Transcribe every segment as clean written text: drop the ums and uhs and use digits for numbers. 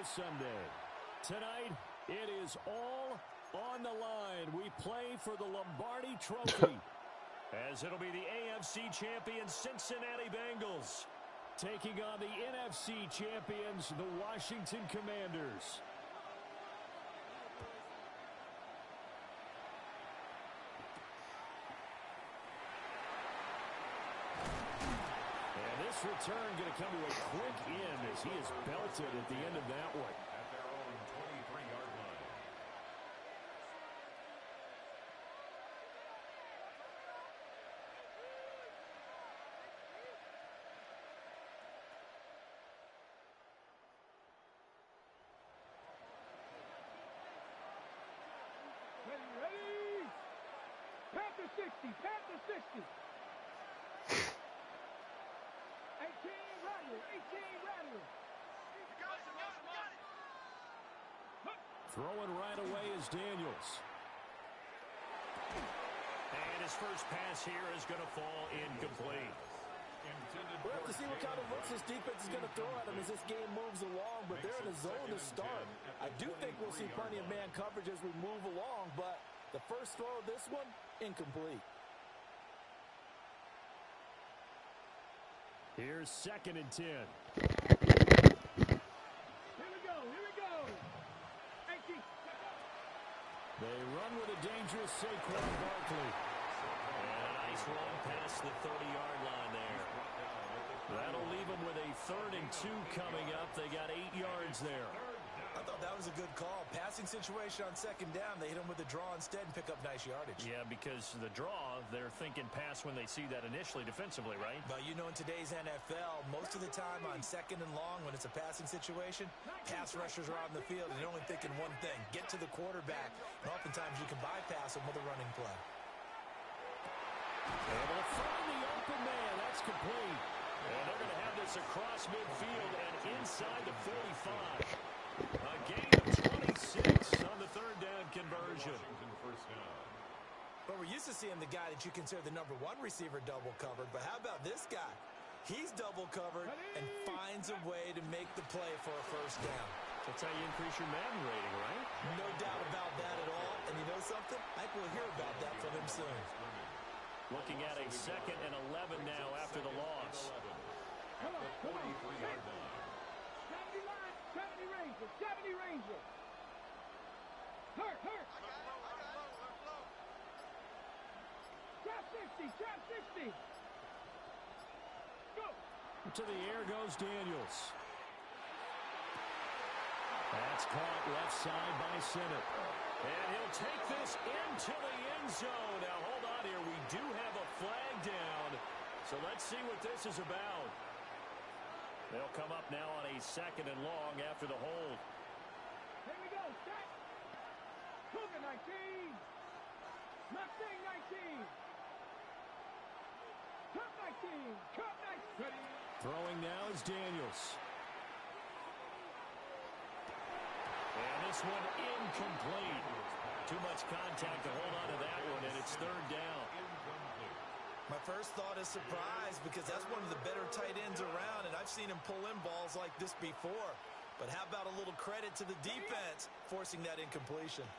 this Sunday. Tonight, it is all on the line. We play for the Lombardi Trophy, as it'll be the AFC champion Cincinnati Bengals taking on the NFC champions, the Washington Commanders. And this return going to come to a quick end as he is belted at the end of that one. At their own 23-yard line. Ready? Panther 60, Panther 60. 18 Rattler, 18 Rattler. Throwing right away is Daniels. And his first pass here is going to fall incomplete. We'll have to see what kind of looks this defense is going to throw at him as this game moves along, but they're in a zone to start. I do think we'll see plenty of man coverage as we move along, but the first throw of this one, incomplete. Here's 2nd and 10. Here we go, here we go. 18. They run with a dangerous Saquon Barkley. And a nice run past the 30-yard line there. That'll leave them with a 3rd and 2 coming up. They got 8 yards there. I thought that was a good call. Passing situation on 2nd down. They hit him with the draw instead and pick up nice yardage. Yeah, because the draw, they're thinking pass when they see that initially defensively, right? But you know, in today's NFL, most of the time on 2nd and long, when it's a passing situation, pass rushers are out in the field and they're only thinking one thing, get to the quarterback. And oftentimes you can bypass them with a running play. Able to find the open man. That's complete. And they're going to have this across midfield and inside the 45. A gain of 26 on the 3rd down conversion. But we're used to seeing the guy that you consider the #1 receiver double covered. But how about this guy? He's double covered and finds a way to make the play for a 1st down. That's how you increase your Madden rating, right? No doubt about that at all. And you know something? I think we'll hear about that from him soon. Looking at a 2nd and 11 now after the loss. Come on, come on. 70 line, 70 Ranger, 70 Ranger. Hurt. Trap 60, trap 60. Go. To the air goes Daniels. That's caught left side by center. And he'll take this into the end zone. Now, hold on here. We do have a flag down. So let's see what this is about. They'll come up now on a 2nd and long after the hold. Here we go, set. Cougar 19. Mustang 19. Cup 19. Cup 19. Ready. Throwing now is Daniels. And this one incomplete. Too much contact to hold on to that one, and it's 3rd down. My first thought is surprise because that's one of the better tight ends around, and I've seen him pull in balls like this before. But how about a little credit to the defense forcing that incompletion?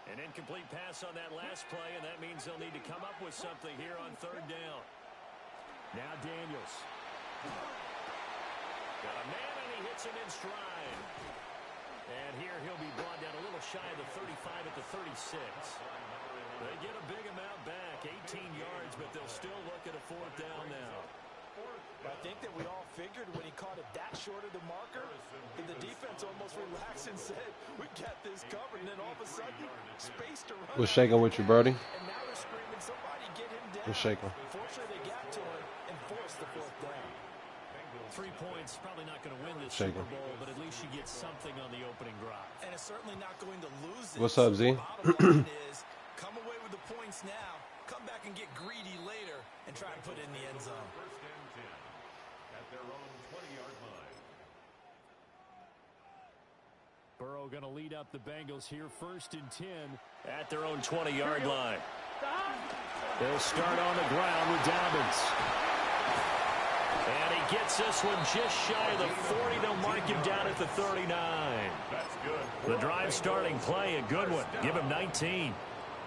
An incomplete pass on that last play, and that means they'll need to come up with something here on 3rd down. Now Daniels. Got a man, and he hits him in stride. And here he'll be brought down a little shy of the 35 at the 36. They get a big amount back, 18 yards, but they'll still look at a 4th down now. I think that we all figured when he caught it that short of the marker, that the defense almost relaxed and said, we got this covered, and then all of a sudden, space to run. What's shaking with you, Birdie? And now they're screaming, somebody get him down. What's shaking? Fortunately, they got to him and forced the 4th down. 3 points, probably not going to win this Shaking. Super Bowl, but at least you get something on the opening drive. And it's certainly not going to lose it. What's up, Z? Bottom line is, come away with the points now, come back and get greedy later, and try and put it in the end zone. 1st and 10 at their own 20-yard line. Burrow going to lead up the Bengals here, 1st and 10. At their own 20-yard line. They'll start on the ground with Dobbins. And he gets this one just shy of the 40. They'll mark him down at the 39. That's good. The drive starting play, a good one. Give him 19.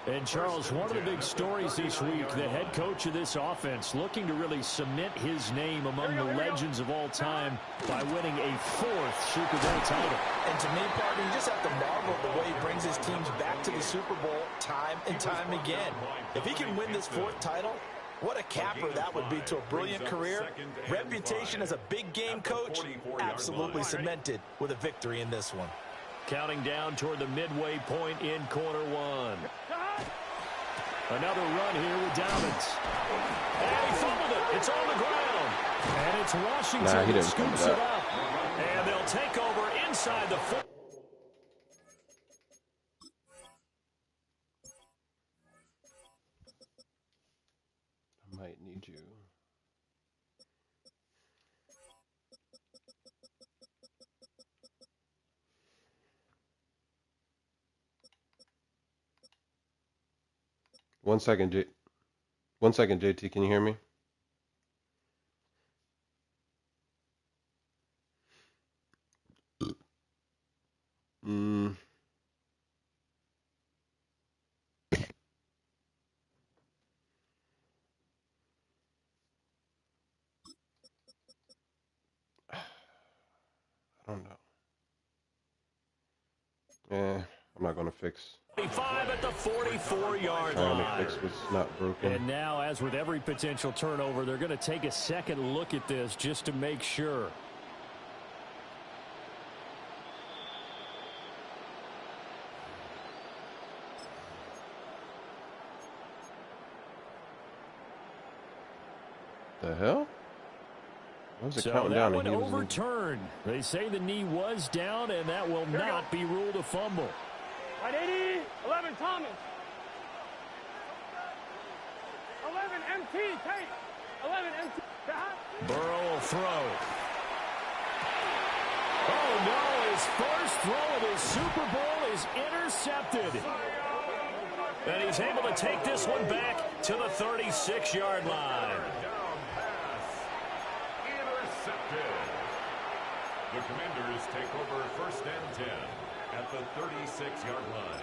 And, Charles, one of the big stories this week, the head coach of this offense looking to really cement his name among the legends of all time by winning a 4th Super Bowl title. And to me, partner, you just have to marvel at the way he brings his teams back to the Super Bowl time and time again. If he can win this 4th title, what a capper that would be to a brilliant career. Reputation as a big game coach, absolutely cemented with a victory in this one. Counting down toward the midway point in quarter 1. Another run here with Dobbins. And he fumbled it. It's on the ground. And it's Washington that scoops it up. And they'll take over inside the 4. I might need you. One second, JT. Can you hear me? I don't know. I'm not going to fix. 5 at the 44-yard Trying line. to fix what's not broken. And now, as with every potential turnover, they're going to take a second look at this just to make sure. The hell? Why was it So counting that down? one overturned. They say the knee was down, and that will not be ruled a fumble. 180, 11 Thomas. 11 MT, Tate. 11 MT. Burrow will throw. Oh, no, his first throw of his Super Bowl is intercepted. And he's able to take this one back to the 36-yard line. The Commanders take over 1st and 10 at the 36-yard line.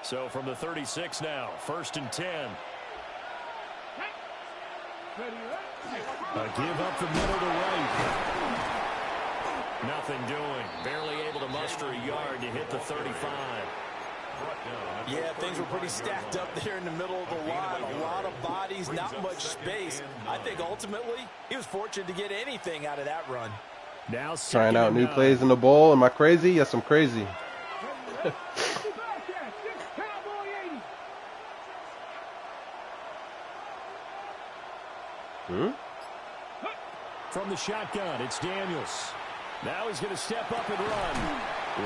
So from the 36 now, 1st and 10. A give up the middle to right. Nothing doing. Barely able to muster a yard to hit the 35. Yeah, things were pretty stacked up there in the middle of the line. A lot of bodies, not much space. I think ultimately he was fortunate to get anything out of that run. Now trying out new plays in the bowl. Am I crazy? Yes, I'm crazy. From the shotgun, it's Daniels. Now he's going to step up and run.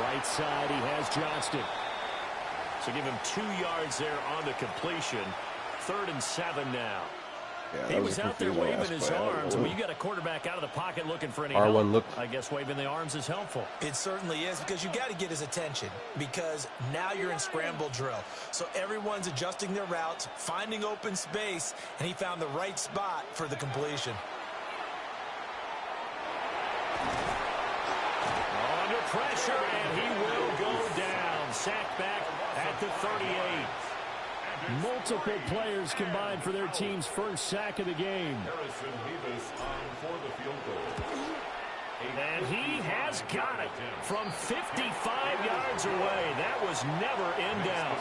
Right side, he has Johnston. So give him 2 yards there on the completion. 3rd and 7 now. Yeah, he was out there waving his arms. When you got a quarterback out of the pocket looking for any R1 help, looked. I guess waving the arms is helpful. It certainly is, because you got to get his attention, because now you're in scramble drill. So everyone's adjusting their routes, finding open space, and he found the right spot for the completion. Under pressure, and he will go down. Sacked back at the 38. Multiple players combined for their team's first sack of the game. Harrison Davis on for the field goal. And he has got it from 55 yards away. That was never in doubt.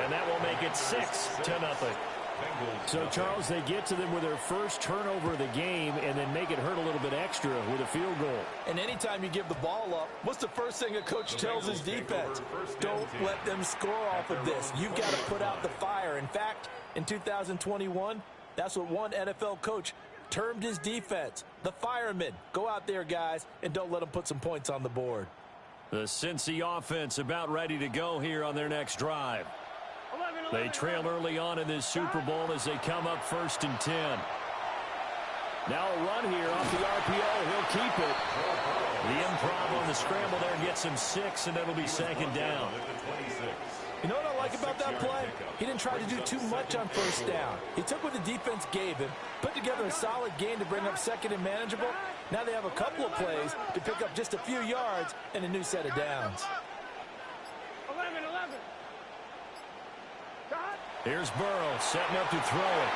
And that will make it 6-0. So, Charles, they get to them with their first turnover of the game and then make it hurt a little bit extra with a field goal. And anytime you give the ball up, what's the first thing a coach tells his defense? Don't let them score off of this. You've got to put out the fire. In fact, in 2021, that's what one NFL coach termed his defense, the firemen. Go out there, guys, and don't let them put some points on the board. The Cincy offense about ready to go here on their next drive. They trail early on in this Super Bowl as they come up 1st and 10. Now a run here off the RPO. He'll keep it. The improv on the scramble there gets him 6, and it'll be 2nd down. You know what I like about that play? He didn't try to do too much on first down. He took what the defense gave him, put together a solid gain to bring up second and manageable. Now they have a couple of plays to pick up just a few yards and a new set of downs. 11. Here's Burrow setting up to throw it.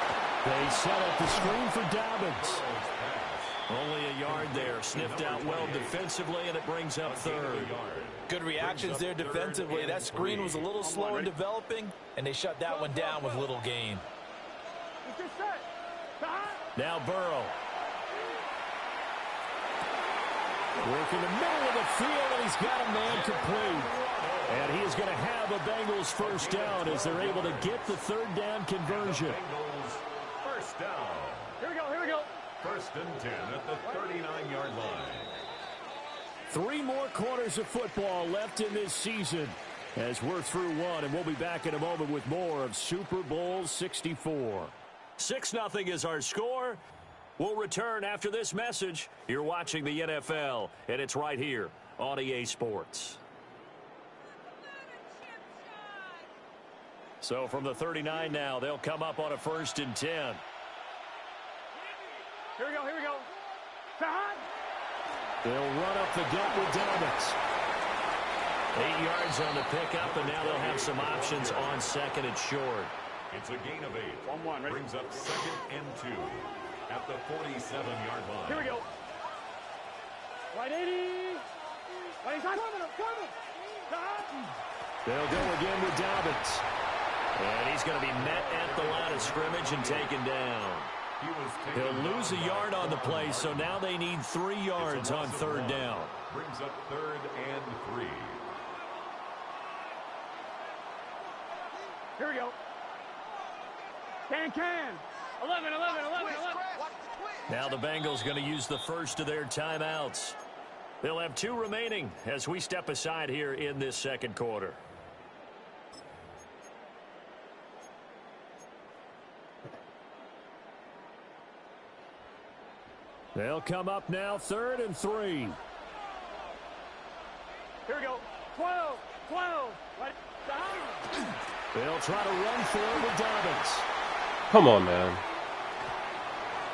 They set up the screen for Dobbins. Only a yard there. Sniffed out well defensively, and it brings up third. Good reactions there defensively. That screen was a little slow in developing, and they shut that one down with little gain. Now Burrow. Work in the middle of the field, and he's got a man complete. And he is going to have a Bengals first down as they're able to get the third down conversion. First down. Here we go. First and 10 at the 39-yard line. 3 more quarters of football left in this season as we're through one, and we'll be back in a moment with more of Super Bowl 64. 6-0 is our score. We'll return after this message. You're watching the NFL, and it's right here on EA Sports. So from the 39 now, they'll come up on a 1st and 10. Here we go. They'll run up the gut with Dobbins. 8 yards on the pickup, and now they'll have some options on second and short. It's a gain of 8. 1-1, ready? Brings up 2nd and 2 at the 47-yard line. Here we go. Right 80. They'll go again with Dobbins. And he's going to be met at the line of scrimmage and taken down. He'll lose a yard on the play, so now they need 3 yards on 3rd down. Brings up 3rd and 3. Here we go. Can. 11. Now the Bengals going to use the first of their timeouts. They'll have 2 remaining as we step aside here in this second quarter. They'll come up now 3rd and 3. Here we go. 12. Right. They'll try to run for it with Dobbins. Come on, man.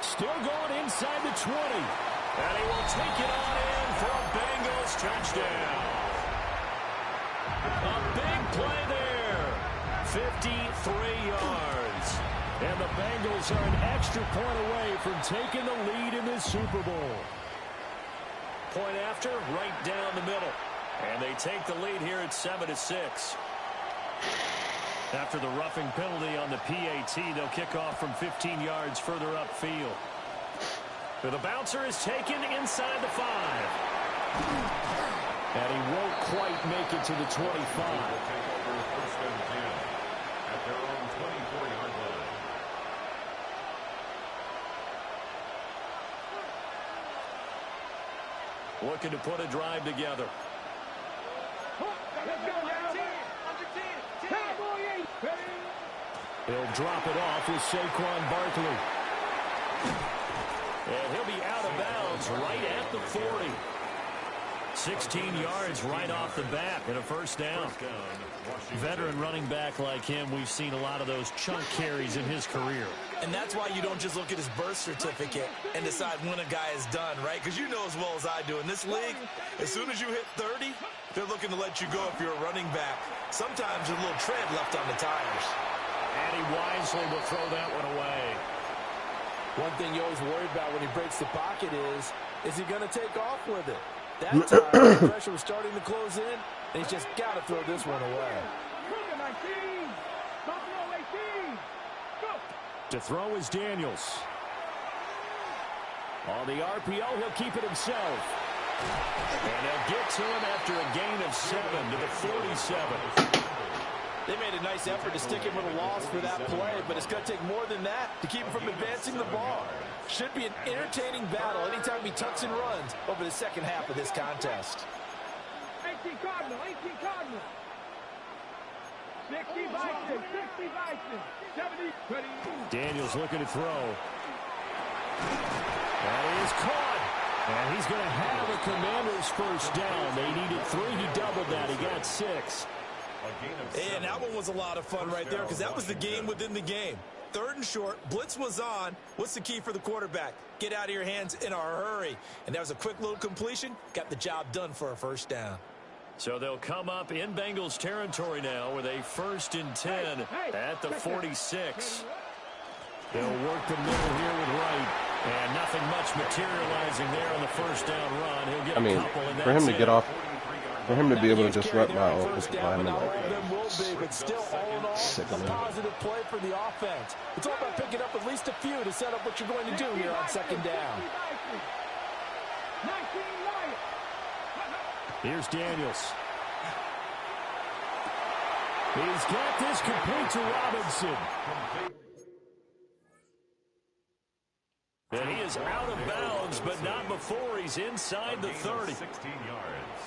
Still going inside the 20. And he will take it on in for a Bengals touchdown. A big play there. 53 yards. And the Bengals are an extra point away from taking the lead in this Super Bowl. Point after, right down the middle. And they take the lead here at 7-6. After the roughing penalty on the PAT, they'll kick off from 15 yards further upfield. The bouncer is taken inside the 5. And he won't quite make it to the 25. First and 10 at their own 24-yard line. Looking to put a drive together. He'll drop it off with Saquon Barkley. And he'll be out of bounds right at the 40. 16 yards right off the bat and a first down. Veteran running back like him, we've seen a lot of those chunk carries in his career. And that's why you don't just look at his birth certificate and decide when a guy is done, right? Because you know as well as I do, in this league, as soon as you hit 30, they're looking to let you go if you're a running back. Sometimes there's a little tread left on the tires. And he wisely will throw that one away. One thing you always worry about when he breaks the pocket is he going to take off with it? That time, the pressure was starting to close in, and he's just got to throw this one away. To throw is Daniels. On the RPO, he'll keep it himself. And they'll get to him after a gain of 7 to the 47. They made a nice effort to stick him with a loss for that play, but it's going to take more than that to keep him from advancing the ball. Should be an entertaining battle anytime he tucks and runs over the second half of this contest. 18 Cardinal. 60 Vikings. 70. Daniels looking to throw. That is caught. And he's going to have a Commander's first down. They needed 3. He doubled that. He got 6. A gain of 7. And that one was a lot of fun right there because that was the game within the game. 3rd and short, blitz was on. What's the key for the quarterback? Get out of your hands in a hurry. And that was a quick little completion. Got the job done for a first down. So they'll come up in Bengals territory now with a 1st and 10 at the 46. They'll work the middle here with Wright. And nothing much materializing there on the first down run. He'll get a couple, and for him to get off, for him to be able to Huge disrupt carry my there on offensive first down, lineman and all like of that. them will be, but still, all in all, a positive play for the offense. It's all about picking up at least a few to set up what you're going to do here on 2nd down. Here's Daniels. He's got this complete to Robinson. And he is out of bounds, but not before he's inside the 30. 16 yards.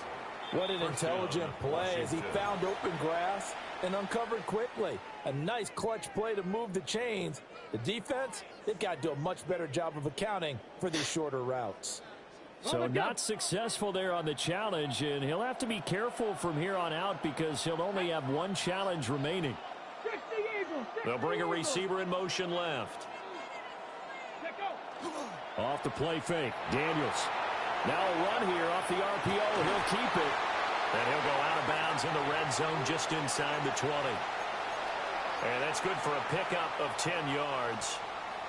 What an intelligent play as he found open grass and uncovered quickly. A nice clutch play to move the chains. The defense, they've got to do a much better job of accounting for these shorter routes. So not successful there on the challenge, and he'll have to be careful from here on out because he'll only have one challenge remaining. They'll bring a receiver in motion left. Off the play fake, Daniels. Now a run here off the RPO. He'll keep it. And he'll go out of bounds in the red zone just inside the 20. And that's good for a pickup of 10 yards.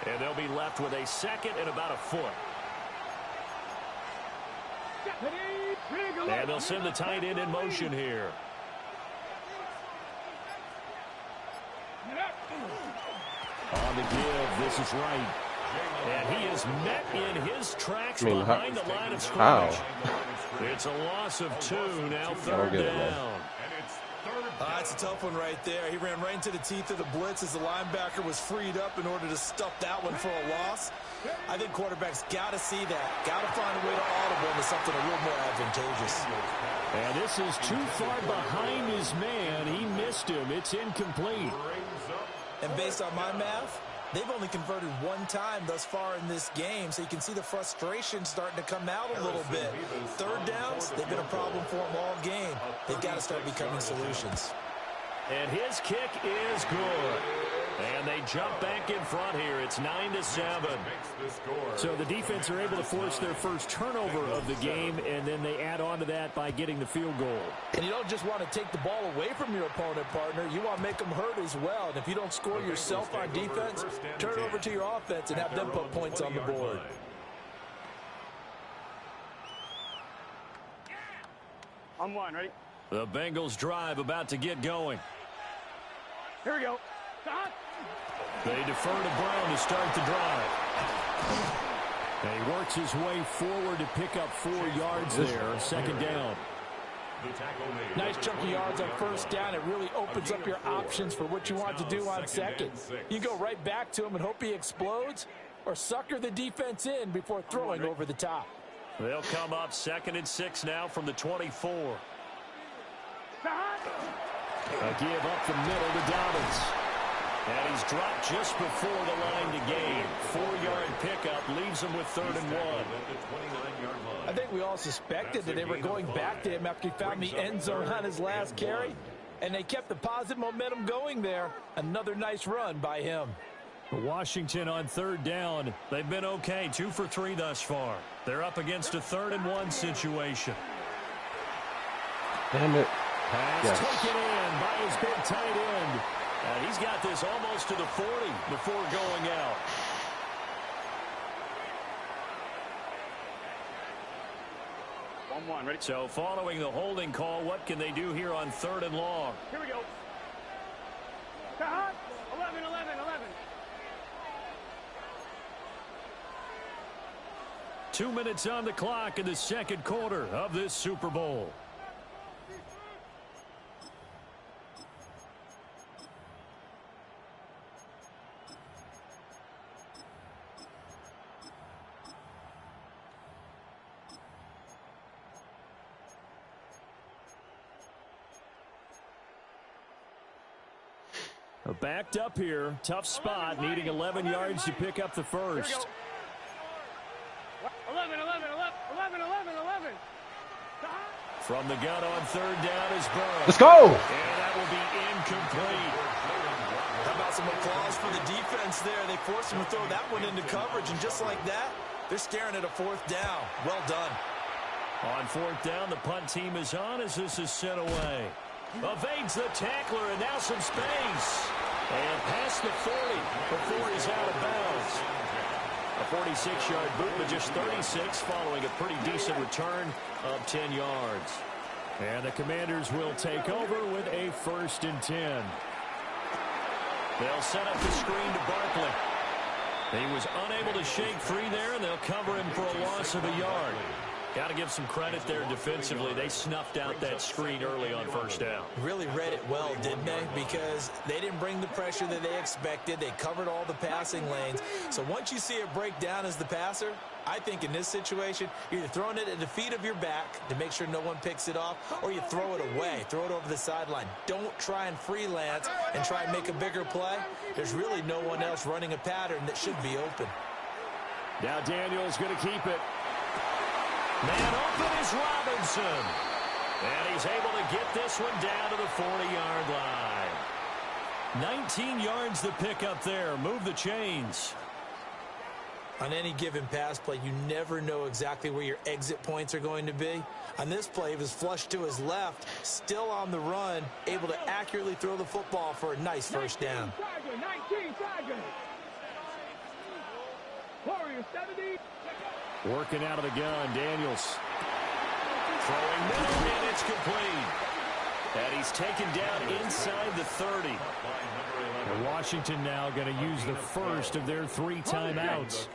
And they'll be left with a 2nd and about a foot. And they'll send the tight end in motion here. On the give, this is Wright. And he is met in his tracks behind the line of scrimmage. It's a loss of 2, now 3rd down. It's a tough one right there. He ran right into the teeth of the blitz as the linebacker was freed up in order to stuff that one for a loss. I think quarterbacks got to see that. Got to find a way to audible into something a little more advantageous. And this is too far behind his man. He missed him. It's incomplete. And based on my math, they've only converted 1 time thus far in this game, so you can see the frustration starting to come out a little bit. 3rd downs, they've been a problem for them all game. They've got to start becoming solutions. And his kick is good. And they jump back in front here. It's 9-7. So the defense are able to force their first turnover of the game, and then they add on to that by getting the field goal. And you don't just want to take the ball away from your opponent, partner. You want to make them hurt as well. And if you don't score yourself on defense, turn over to your offense and have them put points on the board. On 1, ready? The Bengals drive about to get going. Here we go. Stop. They defer to Brown to start the drive. And he works his way forward to pick up 4 yards there. 2nd down. Nice chunk of yards on first down. It really opens up your options for what you want to do on second. You go right back to him and hope he explodes, or sucker the defense in before throwing over the top. They'll come up 2nd and 6 now from the 24. A give up the middle to Dobbins. And he's dropped just before the line to gain. 4-yard pickup leaves him with 3rd and 1. I think we all suspected that they were going back to him after he found the end zone on his last carry. And they kept the positive momentum going there. Another nice run by him. Washington on 3rd down. They've been okay. 2 for 3 thus far. They're up against a 3rd and 1 situation. Damn it. Pass taken in by his big tight end. And he's got this almost to the 40 before going out. On 1, ready? So following the holding call, what can they do here on 3rd and long? Here we go. 11, 11, 11. 2 minutes on the clock in the 2nd quarter of this Super Bowl. Backed up here. Tough spot. Needing 11 yards to pick up the first. 11, 11, 11, 11, 11, 11. From the gun on third down is Burrow. Let's go. And that will be incomplete. How about some applause for the defense there? They forced him to throw that one into coverage, and just like that, they're staring at a fourth down. Well done. On fourth down, the punt team is on as this is sent away. Evades the tackler, and now some space. And past the 40 before he's out of bounds. A 46-yard boot, but just 36 following a pretty decent return of 10 yards. And the Commanders will take over with a 1st and 10. They'll set up the screen to Barkley. He was unable to shake free there, and they'll cover him for a loss of a yard. Got to give some credit there defensively. They snuffed out that screen early on 1st down. Really read it well, didn't they? Because they didn't bring the pressure that they expected. They covered all the passing lanes. So once you see it break down as the passer, I think in this situation, you're either throwing it at the feet of your back to make sure no one picks it off, or you throw it away, throw it over the sideline. Don't try and freelance and try and make a bigger play. There's really no one else running a pattern that should be open. Now Daniel's going to keep it. Man open is Robinson. And he's able to get this one down to the 40-yard line. 19 yards to pick up there. Move the chains. On any given pass play, you never know exactly where your exit points are going to be. On this play, he was flushed to his left, still on the run, able to accurately throw the football for a nice 1st down. 19 target. Warriors 70. Working out of the gun, Daniels. Throwing middle, and it's complete. And he's taken down inside the 30. And Washington now going to use the first of their 3 timeouts,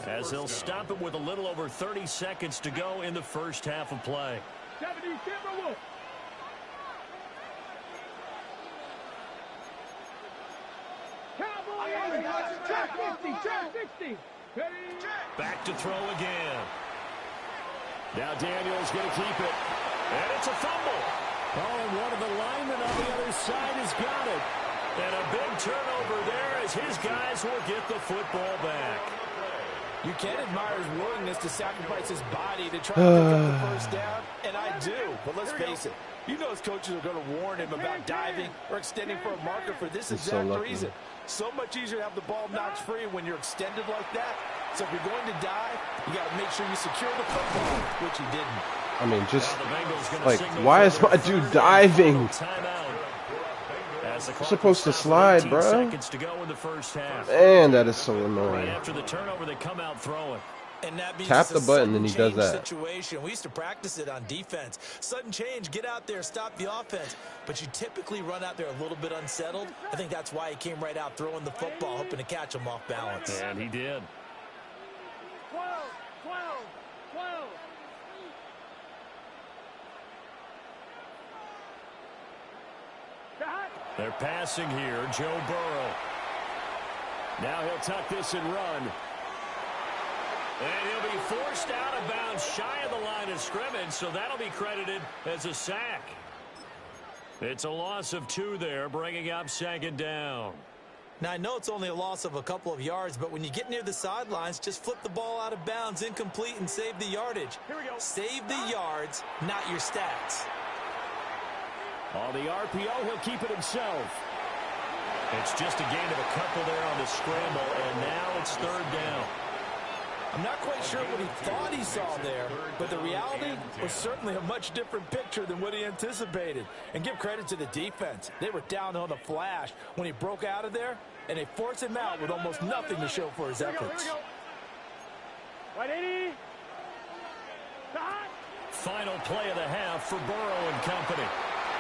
as they'll stop it with a little over 30 seconds to go in the first half of play. 70 Timberwolves. Cowboys. Track 50. Track 60. Back to throw again. Now Daniel's going to keep it. And it's a fumble. Oh, and one of the linemen on the other side has got it. And a big turnover there as his guys will get the football back. You can admire his willingness to sacrifice his body to try to pick up the 1st down, and I do. But let's face it, you know his coaches are going to warn him about diving or extending for a marker for this exact reason. So much easier to have the ball knocked free when you're extended like that. So if you're going to dive, you got to make sure you secure the football, which he didn't. I mean, just like, why is my dude diving? You're supposed to slide, bro. Man, that is so annoying. After the turnover, they come out throwing. And that means tap the button and he does that. Situation. We used to practice it on defense. Sudden change, get out there, stop the offense. But you typically run out there a little bit unsettled. I think that's why he came right out throwing the football, hoping to catch him off balance. And he did. 12. They're passing here, Joe Burrow. Now he'll tuck this and run. And he'll be forced out of bounds shy of the line of scrimmage, so that'll be credited as a sack. It's a loss of 2 there, bringing up 2nd down. Now, I know it's only a loss of a couple of yards, but when you get near the sidelines, just flip the ball out of bounds, incomplete, and save the yardage. Here we go. Save the yards, not your stats. On the RPO, he'll keep it himself. It's just a gain of a couple there on the scramble, and now it's 3rd down. I'm not quite sure what he thought he saw there, but the reality was certainly a much different picture than what he anticipated. And give credit to the defense. They were down on the flash when he broke out of there, and they forced him out with almost nothing to show for his efforts. Right 80. Final play of the half for Burrow and company.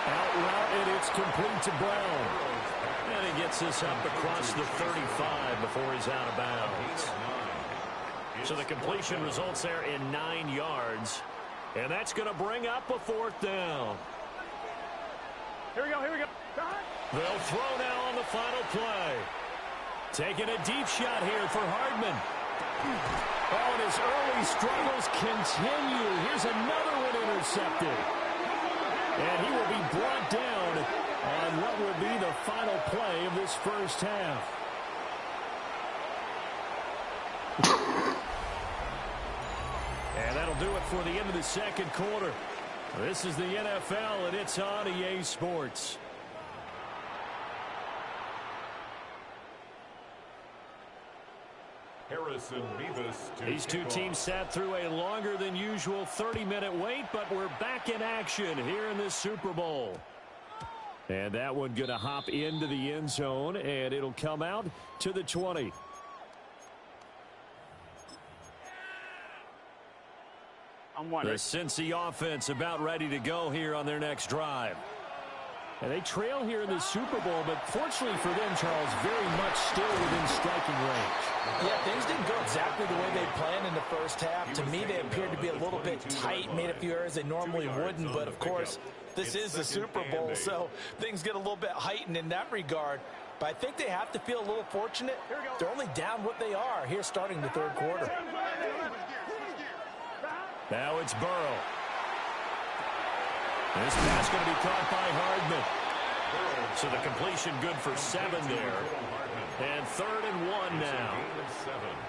Out route, and it's complete to Brown. And he gets this up across the 35 before he's out of bounds. So the completion results there in 9 yards. And that's going to bring up a 4th down. Here we go. They'll throw now on the final play. Taking a deep shot here for Hardman. Oh, and his early struggles continue. Here's another one intercepted. And he will be brought down on what will be the final play of this first half. And that'll do it for the end of the 2nd quarter. This is the NFL, and it's on EA Sports. These two teams sat through a longer than usual 30-minute wait, but we're back in action here in this Super Bowl. And that one going to hop into the end zone, and it'll come out to the 20. The Cincy offense about ready to go here on their next drive. And they trail here in the Super Bowl, but fortunately for them, Charles, very much still within striking range. Yeah, things didn't go exactly the way they planned in the first half. To me, they appeared to be a little bit tight, made a few errors they normally wouldn't, but of course, this is the Super Bowl, so things get a little bit heightened in that regard. But I think they have to feel a little fortunate. They're only down what they are here starting the third quarter. Now it's Burrow. This pass going to be caught by Hardman. So the completion good for 7 there. And 3rd and 1 now.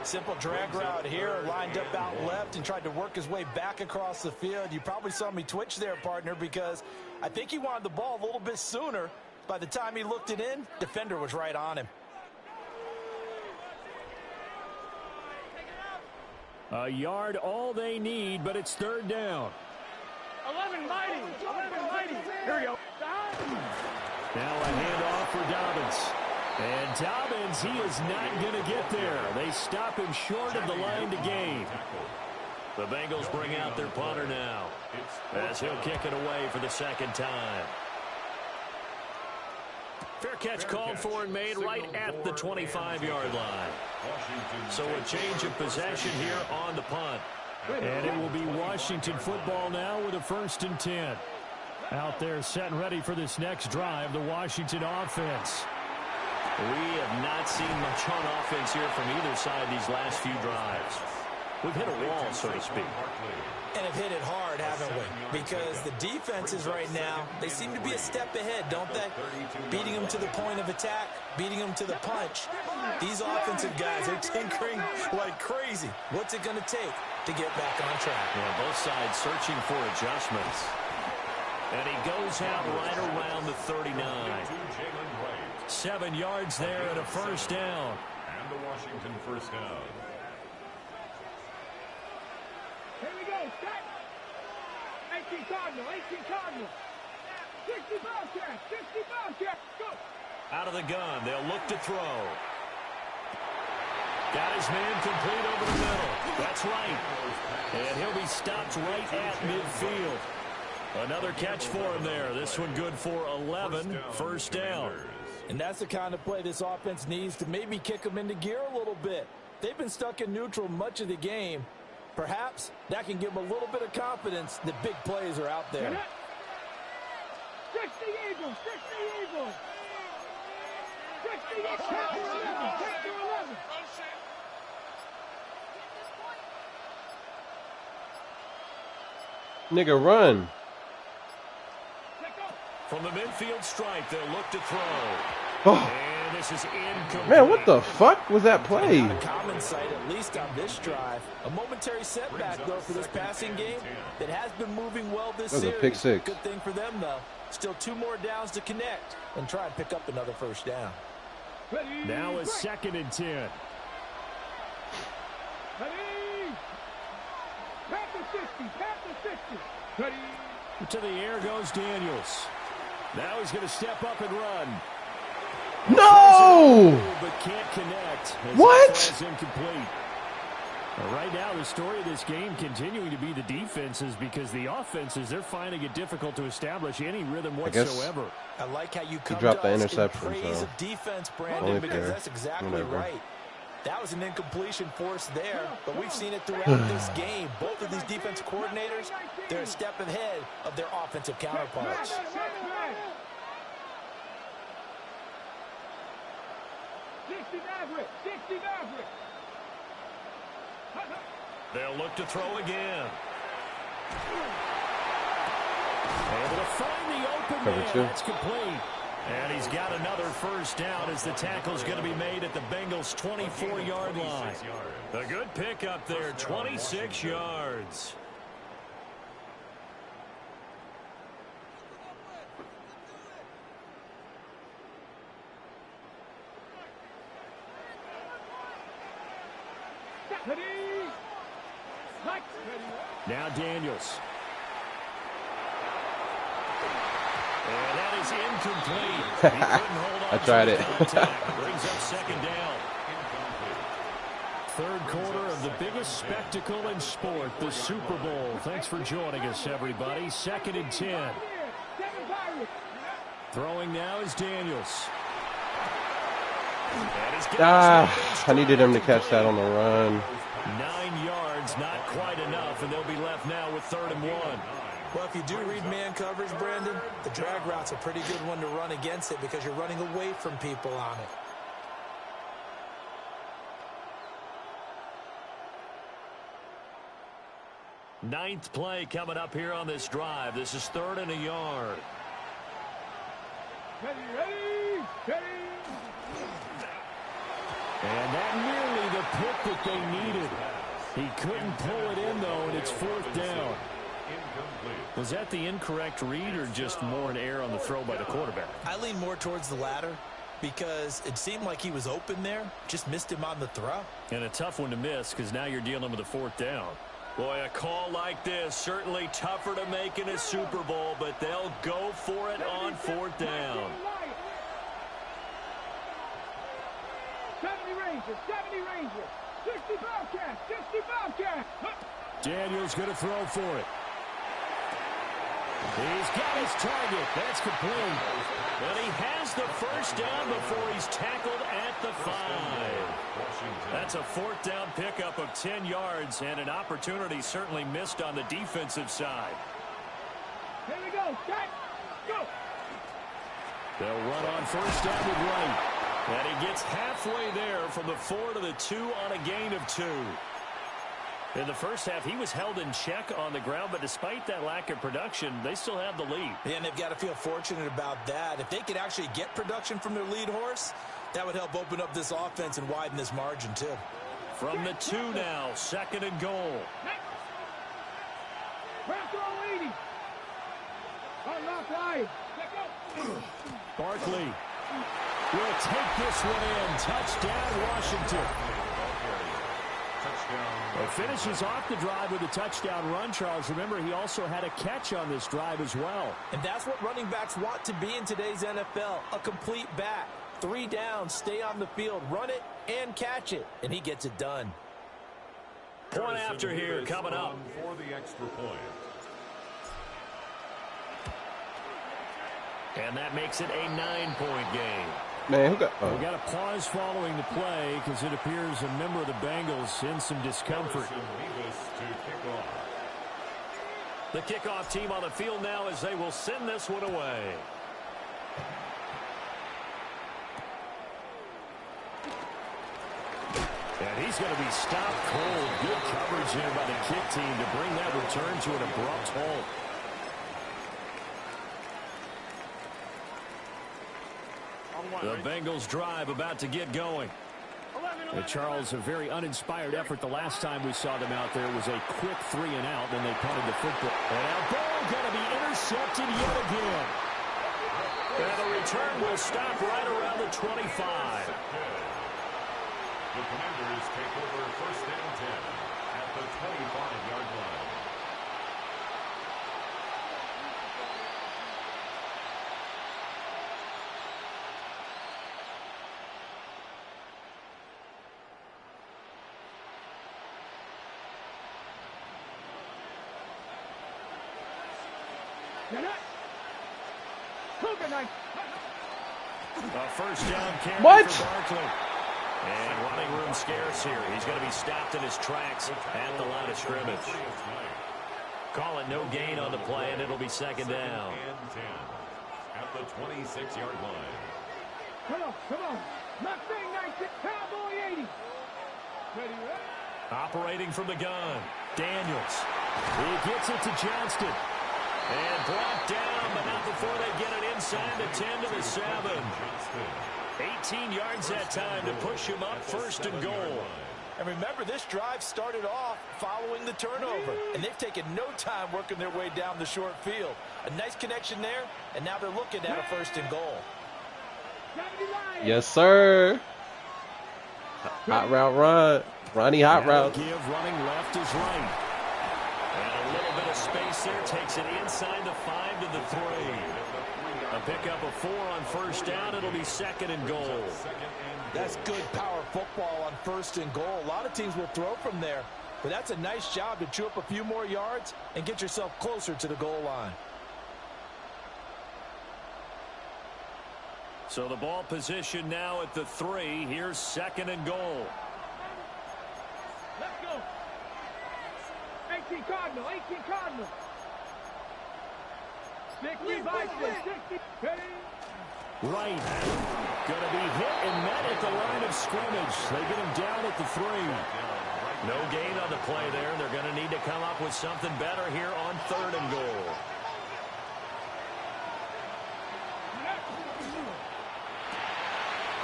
Simple drag route here, lined up out left and tried to work his way back across the field. You probably saw me twitch there, partner, because I think he wanted the ball a little bit sooner. By the time he looked it in, defender was right on him. A yard all they need, but it's 3rd down. 11 mighty. Here we go. Now a handoff for Dobbins. And Dobbins, he is not going to get there. They stop him short of the line to gain. The Bengals bring out their punter now, as he'll kick it away for the 2nd time. Fair catch called for and made right at the 25-yard line. So a change of possession here on the punt. And it will be Washington football now with a 1st and 10. Out there set and ready for this next drive, the Washington offense. We have not seen much on offense here from either side these last few drives. We've hit a wall, so to speak. And have hit it hard, haven't we? Because the defenses right now, they seem to be a step ahead, don't they? Beating them to the point of attack, beating them to the punch. These offensive guys are tinkering like crazy. What's it going to take to get back on track? Yeah, both sides searching for adjustments. And he goes out right around the 39. 7 yards there and a 1st down. And the Washington 1st down. Here we go. Set. 18 Cardinal. 60 Bobcats. Go. Out of the gun. They'll look to throw. Got his man complete over the middle. That's right. And he'll be stopped right at midfield. Another catch for him there. This one good for 11. 1st down. And that's the kind of play this offense needs to maybe kick them into gear a little bit. They've been stuck in neutral much of the game. Perhaps that can give them a little bit of confidence that big plays are out there. 60 Eagles. 60 Eagles. 10 to 11. Nigga, run. From the midfield stripe, they'll look to throw. Oh. And this is incomplete. Man, what the fuck was that play? Not a common sight, at least on this drive. A momentary setback, though, for this passing game that has been moving well this series. That was a pick 6. Good thing for them, though. Still 2 more downs to connect and try and pick up another 1st down. Now a 2nd and 10. To the air goes Daniels. Now he's going to step up and run. No! But can't connect. What? It's incomplete. Right now, the story of this game continuing to be the defenses, because the offenses, they're finding it difficult to establish any rhythm whatsoever. I like how you come dropped to the us interception, in praise so of defense, Brandon, because fair. that's exactly Whatever. right. That was an incompletion forced there, but we've seen it throughout this game. Both of these defense coordinators, they're a step ahead of their offensive counterparts. They'll look to throw again. Able to find the open man. That's complete. And he's got another 1st down as the tackle's going to be made at the Bengals' 24-yard line. A good pick up there, 26 yards. Now Daniels. And that is incomplete. He couldn't hold on. I tried it. Brings up second down. Third quarter of the biggest spectacle in sport, the Super Bowl. Thanks for joining us, everybody. 2nd and 10. Throwing now is Daniels. I needed him to catch that on the run. 9 yards, not quite enough, and they'll be left now with 3rd and 1. Well, if you do read man coverage, Brandon, the drag route's a pretty good one to run against it because you're running away from people on it. Ninth play coming up here on this drive. This is 3rd and a yard. Ready. And that nearly the pick that they needed. He couldn't pull it in, though, and it's 4th down. Was that the incorrect read or just more an error on the throw by the quarterback? I lean more towards the latter because it seemed like he was open there, just missed him on the throw. And a tough one to miss because now you're dealing with a 4th down. Boy, a call like this, certainly tougher to make in a Super Bowl, but they'll go for it on 4th down. 70 Rangers, 60 Bobcats. Daniels going to throw for it. He's got his target. That's complete. And he has the 1st down before he's tackled at the 5. That's a 4th down pickup of 10 yards and an opportunity certainly missed on the defensive side. Here we go. Set. Go. They'll run on 1st down with Wright. And he gets halfway there from the 4 to the 2 on a gain of 2. In the first half, he was held in check on the ground, but despite that lack of production, they still have the lead. And they've got to feel fortunate about that. If they could actually get production from their lead horse, that would help open up this offense and widen this margin, too. From the 2 now, 2nd and goal. Barkley will take this one in. Touchdown, Washington. It finishes off the drive with a touchdown run, Charles. Remember, he also had a catch on this drive as well. And that's what running backs want to be in today's NFL, a complete back. 3 downs, stay on the field, run it, and catch it. And he gets it done. Point after here coming up. For the extra point. And that makes it a 9-point game. Man, who got... We got a pause following the play because it appears a member of the Bengals in some discomfort. The kickoff team on the field now as they will send this one away. And he's going to be stopped cold. Good coverage here by the kick team to bring that return to an abrupt halt. The Bengals drive about to get going. And Charles, a very uninspired effort the last time we saw them out there was a quick 3 and out, then they punted the football. And now ball going to be intercepted yet again. And the return will stop right around the 25. The Commanders take over 1st and 10 at the 25-yard line. A 1st down carry What? for Barkley. And running room scarce here. He's going to be stopped in his tracks at the line of scrimmage. Call it no gain on the play, and it'll be 2nd down. And 10 at the 26-yard line. Come on. Mustang 19, Cowboy 80. Ready. Operating from the gun, Daniels. He gets it to Johnston. And brought down, but not before they get it inside the 10 to the 7. 18 yards that time to push him up 1st and goal. And remember, this drive started off following the turnover, and they've taken no time working their way down the short field. A nice connection there, and now they're looking at a 1st and goal. Yes, sir. Hot route run. Ronnie hot route. Give running left is right. And little bit of space there. Takes it inside the 5 to the 3. A pickup of 4 on first down. It'll be 2nd and goal. That's good power football on 1st and goal. A lot of teams will throw from there, but that's a nice job to chew up a few more yards and get yourself closer to the goal line. So the ball position now at the 3. Here's 2nd and goal. Let's go. 18 Cardinal, 18 Cardinal. 60 Vikings, 60. Right. Going to be hit and met at the line of scrimmage. They get him down at the 3. No gain on the play there. They're going to need to come up with something better here on 3rd and goal.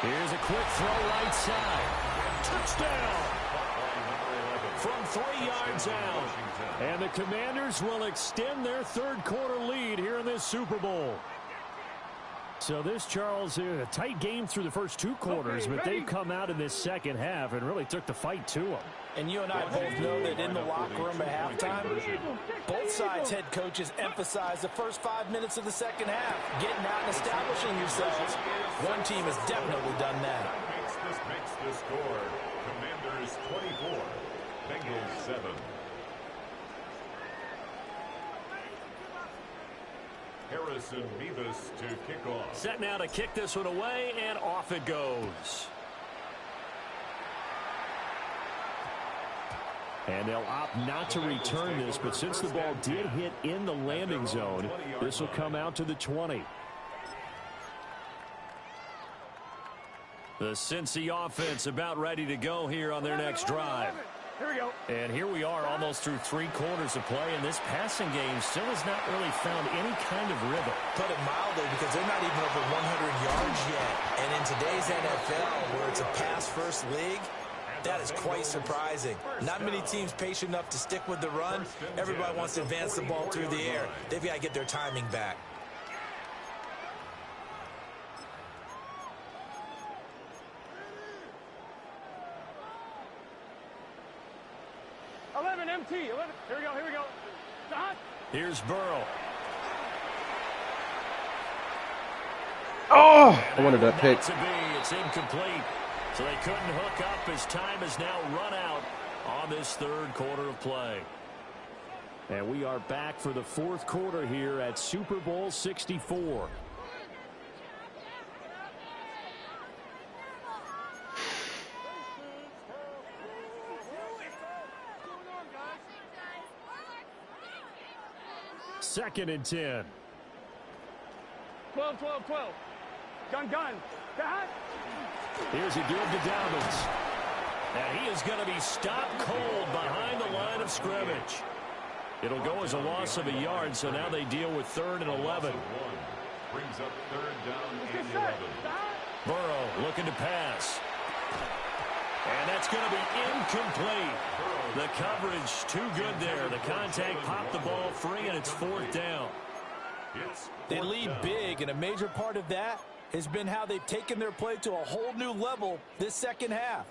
Here's a quick throw right side. Touchdown. From 3 yards out. And the Commanders will extend their 3rd quarter lead here in this Super Bowl. So this, Charles, a tight game through the first 2 quarters, but they've come out in this second half and really took the fight to them. And you and I both know that in the locker room at halftime, both sides' head coaches emphasize the first 5 minutes of the second half, getting out and establishing yourselves. One team has definitely done that. This makes the score. Commanders 24, Bengals 7. Harrison Beavis to kick off. Set now to kick this one away, and off it goes. And they'll opt not to return this, but since the ball did hit in the landing zone, this will come out to the 20. The Cincy offense about ready to go here on their next drive. Here we go. And here we are almost through 3 quarters of play, and this passing game still has not really found any kind of rhythm. Put it mildly, because they're not even over 100 yards yet. And in today's NFL, where it's a pass-first league, that is quite surprising. Not many teams patient enough to stick with the run. Everybody wants to advance the ball through the air. They've got to get their timing back. MT, 11. Here we go, here we go. Here's Burrow. Oh, I wanted that pick. It's incomplete. So they couldn't hook up as time has now run out on this 3rd quarter of play. And we are back for the 4th quarter here at Super Bowl 64. Second and 10. 12, 12, 12. Gun. Here's a give to Dobbins. And he is going to be stopped cold behind the line of scrimmage. It'll go as a loss of a yard, so now they deal with 3rd and 11. Brings up 3rd down and 11. Burrow looking to pass. And that's going to be incomplete. The coverage too good there. The contact popped the ball free, and it's 4th down. They lead big, and a major part of that has been how they've taken their play to a whole new level this second half.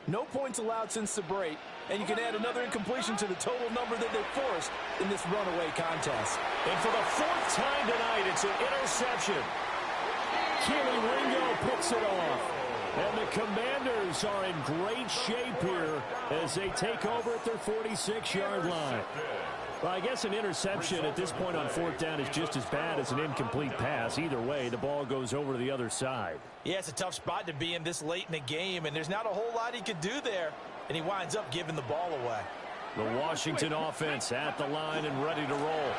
No points allowed since the break, and you can add another incompletion to the total number that they forced in this runaway contest. And for the 4th time tonight, it's an interception. Keely Ringo picks it off. And the Commanders are in great shape here as they take over at their 46-yard line. Well, I guess an interception at this point on 4th down is just as bad as an incomplete pass. Either way, the ball goes over to the other side. Yeah, it's a tough spot to be in this late in the game, and there's not a whole lot he could do there, and he winds up giving the ball away. The Washington offense at the line and ready to roll.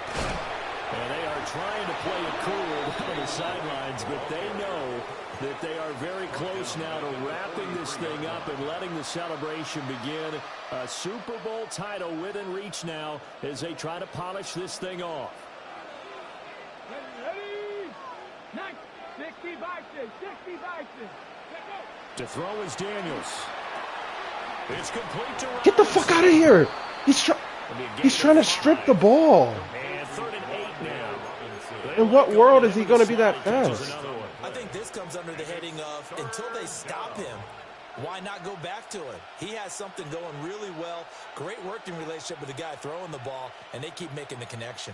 And they are trying to play it cool on the sidelines, but they know that they are very close now to wrapping this thing up and letting the celebration begin. A Super Bowl title within reach now as they try to polish this thing off. Ready? 60 Vikings, 60 Vikings. To throw is Daniels. It's complete to Get the fuck out of here. He's trying to strip the ball. And 3rd and 8 now. In what world is he going to be that fast? I think this comes under the heading of until they stop him, why not go back to it? He has something going really well. Great working relationship with the guy throwing the ball, and they keep making the connection.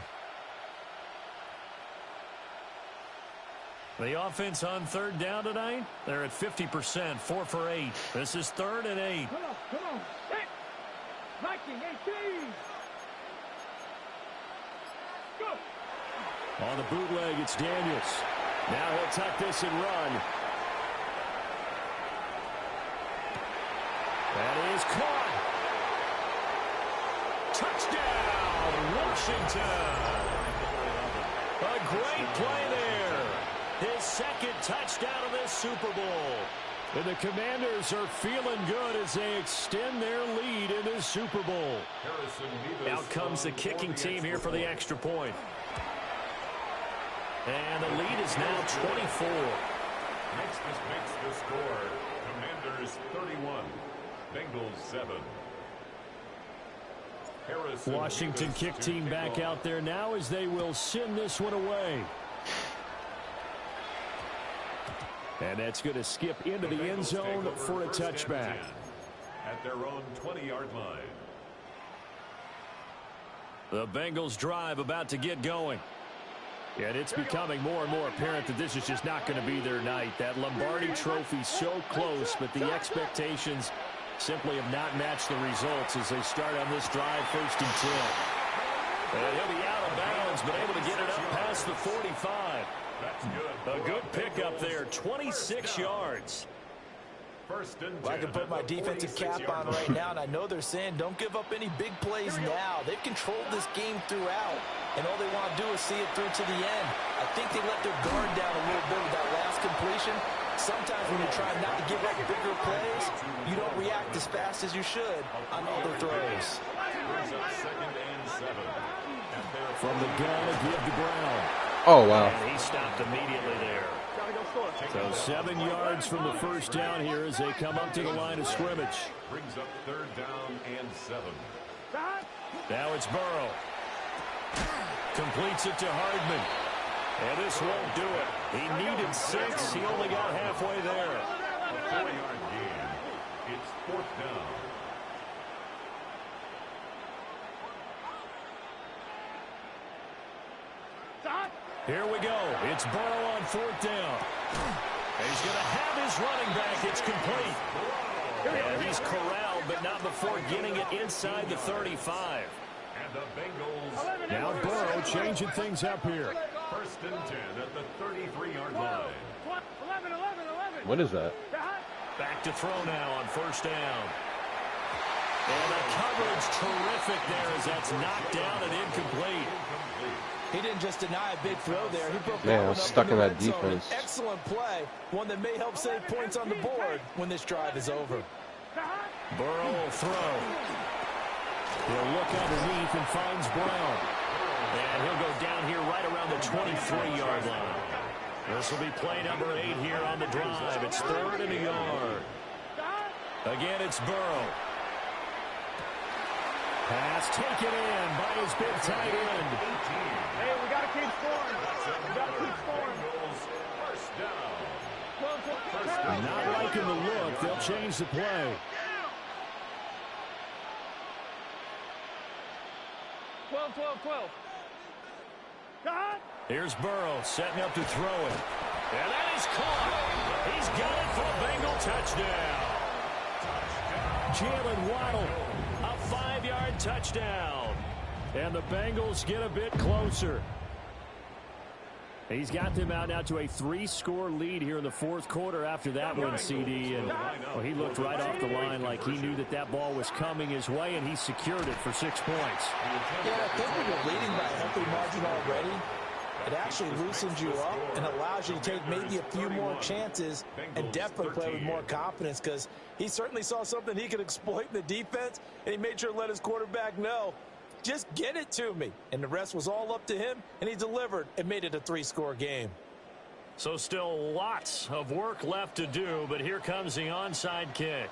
The offense on third down tonight, they're at 50%, 4 for 8. This is 3rd and 8. Come on. Hit. Viking 18. Go. On the bootleg, it's Daniels. Now he'll tuck this and run. That is caught. Touchdown, Washington. A great play there. His second touchdown of this Super Bowl. And the Commanders are feeling good as they extend their lead in this Super Bowl. Out comes the kicking team here for the extra point. And the lead is now 24. Next makes the score. Commanders 31, Bengals 7. Washington kick team back out there now as they will send this one away. And that's going to skip into the end zone for a touchback. At their own 20-yard line. The Bengals drive about to get going. And it's becoming more and more apparent that this is just not going to be their night. That Lombardi trophy so close, but the expectations simply have not matched the results as they start on this drive, 1st and 10. And he'll be out of bounds, but able to get it up past the 45. That's good. A good pickup there, 26 yards. First and 10. Well, I can put my defensive cap on right now, and I know they're saying don't give up any big plays now. They've controlled this game throughout, and all they want to do is see it through to the end. I think they let their guard down a little bit with that last completion. Sometimes when you're trying not to give up bigger plays, you don't react as fast as you should on other throws. Second and 7. From the gun, a give to Brown. Oh, wow. And he stopped immediately there. So 7 yards from the first down here as they come up to the line of scrimmage. Brings up 3rd down and 7. Now it's Burrow. Completes it to Hardman. And this won't do it. He needed 6. He only got halfway there. A 4-yard gain. It's 4th down. Here we go. It's Burrow on 4th down. And he's going to have his running back. It's complete. And he's corralled, but not before getting it inside the 35. And the Bengals. Now Burrow changing things up here. 1st and 10 at the 33-yard line. 11. What is that? Back to throw now on 1st down. And the coverage terrific there as that's knocked down and incomplete. He didn't just deny a big throw there. He broke Man, that I one was up stuck in the that red zone. defense. An excellent play, one that may help save points on the board when this drive is over. Burrow will throw. He'll look underneath and finds Brown. And he'll go down here right around the 23-yard line. This will be play number 8 here on the drive. It's 3rd and a yard. Again, it's Burrow. Pass taken in by his big tight end. Hey, we got to keep scoring. We got to keep scoring. First down. Not liking the look. They'll change the play. 12. Here's Burrow setting up to throw it. And that is caught. He's got it for a Bengal touchdown. Jalen Waddle, a 5-yard touchdown. And the Bengals get a bit closer. He's got them out now to a 3-score lead here in the 4th quarter after that one, CD. And well, he looked right off the line like he knew that that ball was coming his way, and he secured it for 6 points. Yeah, I think when you're leading by a healthy margin already, it actually loosens you up and allows you to take maybe a few more chances and definitely play with more confidence, because he certainly saw something he could exploit in the defense, and he made sure to let his quarterback know, just get it to me. And the rest was all up to him, and he delivered and made it a 3-score game. So still lots of work left to do, but here comes the onside kick.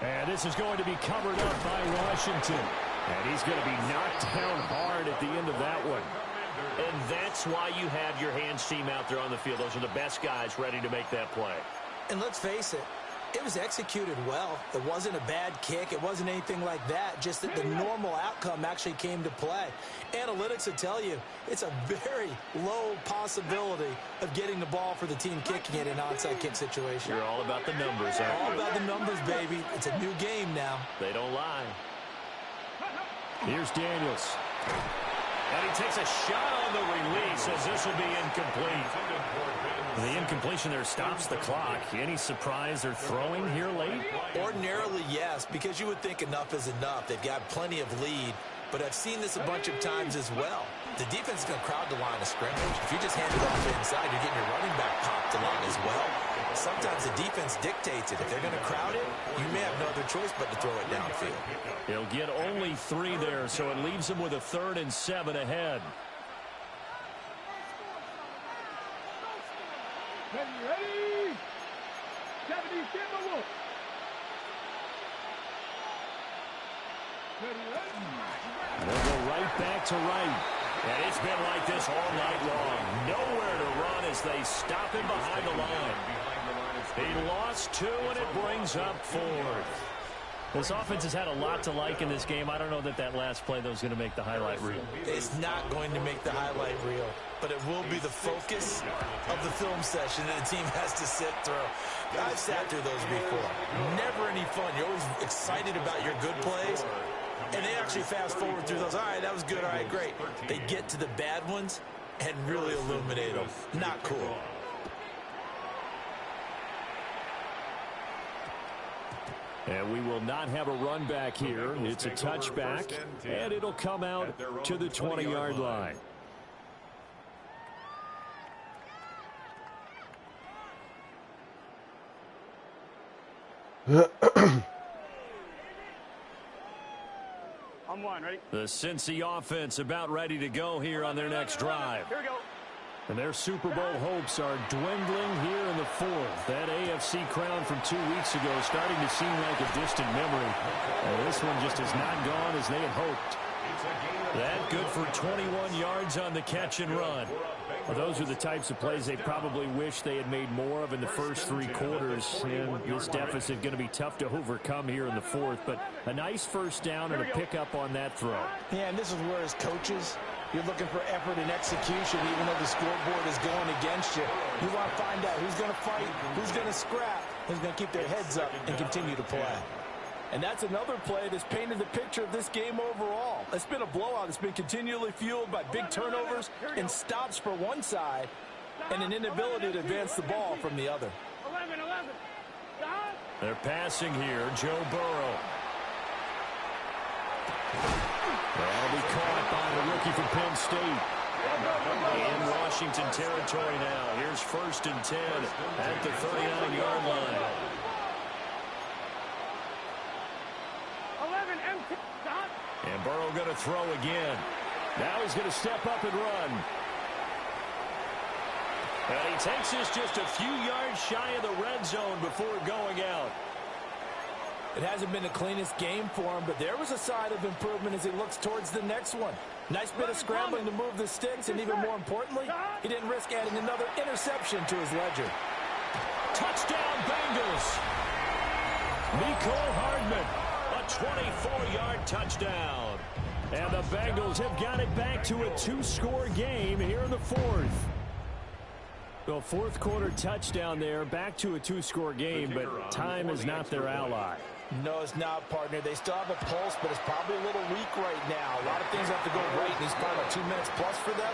And this is going to be covered up by Washington. And he's going to be knocked down hard at the end of that one. And that's why you have your hands team out there on the field. Those are the best guys ready to make that play. And let's face it, it was executed well. It wasn't a bad kick. It wasn't anything like that. Just that the normal outcome actually came to play. Analytics will tell you it's a very low possibility of getting the ball for the team kicking it in an onside kick situation. You're all about the numbers, aren't you? All about the numbers, baby. It's a new game now. They don't lie. Here's Daniels. And he takes a shot on the release as this will be incomplete. The incompletion there stops the clock. Any surprise they're throwing here late? Ordinarily, yes, because you would think enough is enough. They've got plenty of lead, but I've seen this a bunch of times as well. The defense is going to crowd the line of scrimmage. If you just hand it off inside, you're getting your running back popped along as well. Sometimes the defense dictates it. If they're going to crowd it, you may have no other choice but to throw it downfield. He'll get only 3 there, so it leaves him with a 3rd and 7 ahead. Ready? 70 Superbowl. They'll go right back to right. And it's been like this all night long. Nowhere to run as they stop him behind the line. He lost 2, and it brings up 4th. This offense has had a lot to like in this game. I don't know that last play, though, is going to make the highlight reel. It's not going to make the highlight reel, but it will be the focus of the film session that the team has to sit through. I've sat through those before. Never any fun. You're always excited about your good plays, and they actually fast forward through those. All right, that was good. All right, great. They get to the bad ones and really illuminate them. Not cool. And we will not have a run back here. It's a touchback, and it'll come out to the 20-yard line. On 1, ready? The Cincy offense about ready to go here on their next drive. Here we go. And their Super Bowl hopes are dwindling here in the 4th. That AFC crown from 2 weeks ago starting to seem like a distant memory. And this one just has not gone as they had hoped. That good for 21 yards on the catch and run. Well, those are the types of plays they probably wish they had made more of in the first 3 quarters. And this deficit going to be tough to overcome here in the 4th. But a nice first down and a pickup on that throw. Yeah, and this is where as coaches, you're looking for effort and execution, even though the scoreboard is going against you. You want to find out who's going to fight, who's going to scrap, who's going to keep their heads up and continue to play. And that's another play that's painted the picture of this game overall. It's been a blowout. It's been continually fueled by big turnovers and stops for one side and an inability to advance the ball from the other. 11. They're passing here. Joe Burrow. That'll be caught by the rookie from Penn State. In Washington territory now. Here's 1st and 10 at the 39-yard line. 11 empty. Stop. And Burrow going to throw again. Now he's going to step up and run. And he takes this just a few yards shy of the red zone before going out. It hasn't been the cleanest game for him, but there was a sign of improvement as he looks towards the next one. Nice bit of scrambling to move the sticks, and even more importantly, he didn't risk adding another interception to his ledger. Touchdown, Bengals. Mecole Hardman, a 24-yard touchdown. And the Bengals have got it back to a 2-score game here in the 4th. Well, 4th quarter touchdown there, back to a 2-score game, but time is not their ally. No, it's not, partner. They still have a pulse, but it's probably a little weak right now. A lot of things have to go right in these final 2 minutes plus for them.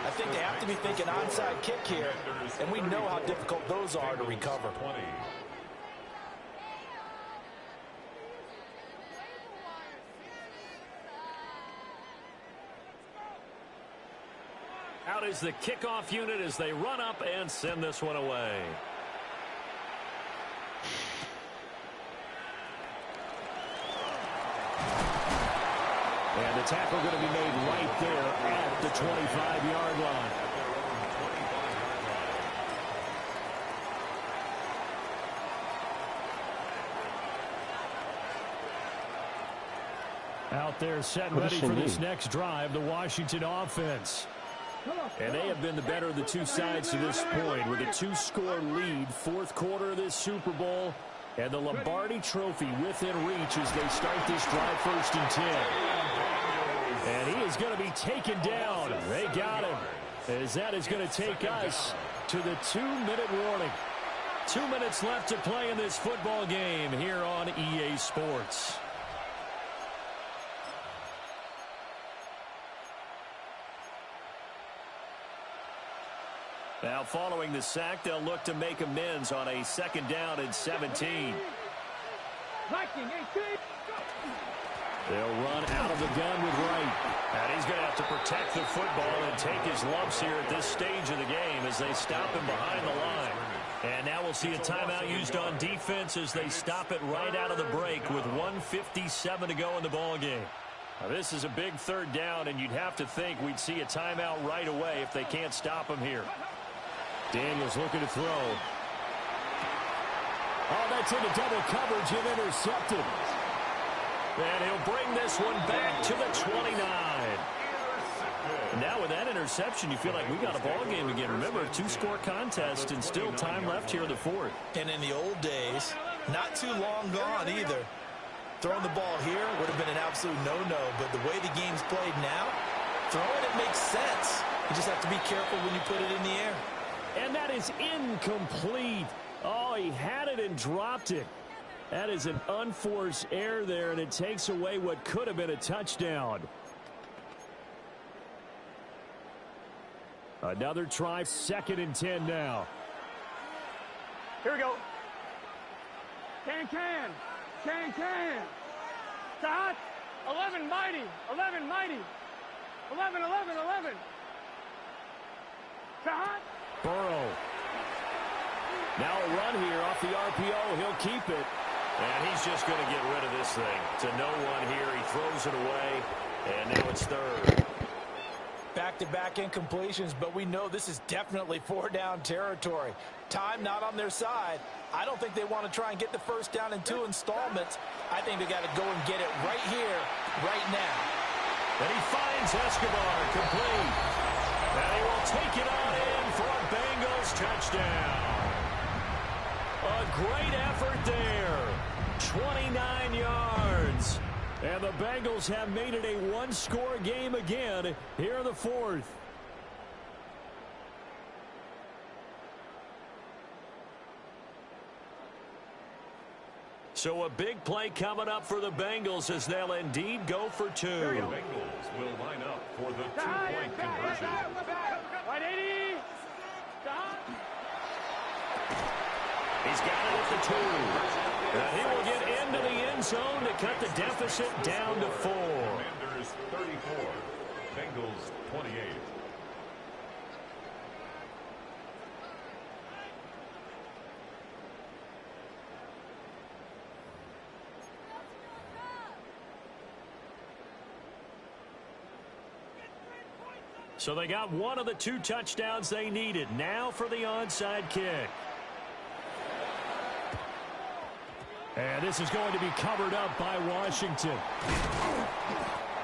I think they have to be thinking onside kick here, and we know how difficult those are to recover. Out is the kickoff unit as they run up and send this one away. And the tackle going to be made right there at the 25-yard line. Out there set ready for this next drive, the Washington offense. And they have been the better of the two sides to this point with a 2-score lead, fourth quarter of this Super Bowl, and the Lombardi Trophy within reach as they start this drive 1st and 10. And he is going to be taken down. They got him, as that is going to take us to the 2-minute warning. 2 minutes left to play in this football game here on EA Sports. Now following the sack, they'll look to make amends on a 2nd down and 17. They'll run out of the gun with Wright. And he's going to have to protect the football and take his lumps here at this stage of the game as they stop him behind the line. And now we'll see a timeout used on defense as they stop it right out of the break with 1:57 to go in the ball game. Now this is a big 3rd down, and you'd have to think we'd see a timeout right away if they can't stop him here. Daniels looking to throw. Oh, that's into double coverage and intercepted. And he'll bring this one back to the 29. And now with that interception, you feel like we got a ball game again. Remember, a 2-score contest and still time left here in the 4th. And in the old days, not too long gone either. Throwing the ball here would have been an absolute no-no, but the way the game's played now, throwing it makes sense. You just have to be careful when you put it in the air. And that is incomplete. Oh, he had it and dropped it. That is an unforced error there, and it takes away what could have been a touchdown. Another try, 2nd and 10 now. Here we go. Can. Start. 11 mighty. 11 mighty. 11. Start. Burrow. Now a run here off the RPO. He'll keep it. And he's just going to get rid of this thing. To no one here. He throws it away. And now it's 3rd. Back-to-back incompletions, but we know this is definitely 4-down territory. Time not on their side. I don't think they want to try and get the 1st down in 2 installments. I think they got to go and get it right here, right now. And he finds Escobar complete. And he will take it on in for a Bengals touchdown. A great effort there. 29 yards. And the Bengals have made it a 1-score game again here in the 4th. So a big play coming up for the Bengals as they'll indeed go for 2. The Bengals will line up for the 2-point conversion. 180. He's got it at the 2. And he will get into the end zone to cut the deficit down to 4. Commanders 34, Bengals 28. So they got one of the 2 touchdowns they needed. Now for the onside kick. And this is going to be covered up by Washington.